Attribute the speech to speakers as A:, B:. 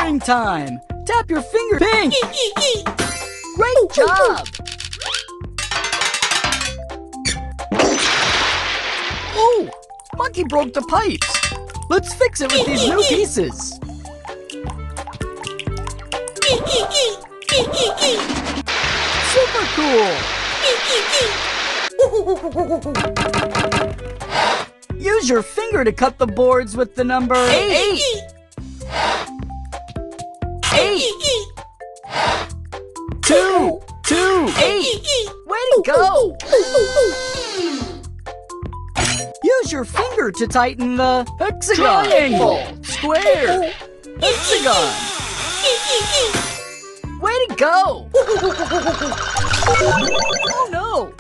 A: Coloring time! Tap your finger. Pink! Great job! Oh! Monkey broke the pipes! Let's fix it with these new pieces! Super cool! Use your finger to cut the boards with the number 8! 8! 2! 2! 8! Way to go! Use your finger to tighten the hexagon. Triangle. Square. Hexagon. Way to go! Oh no!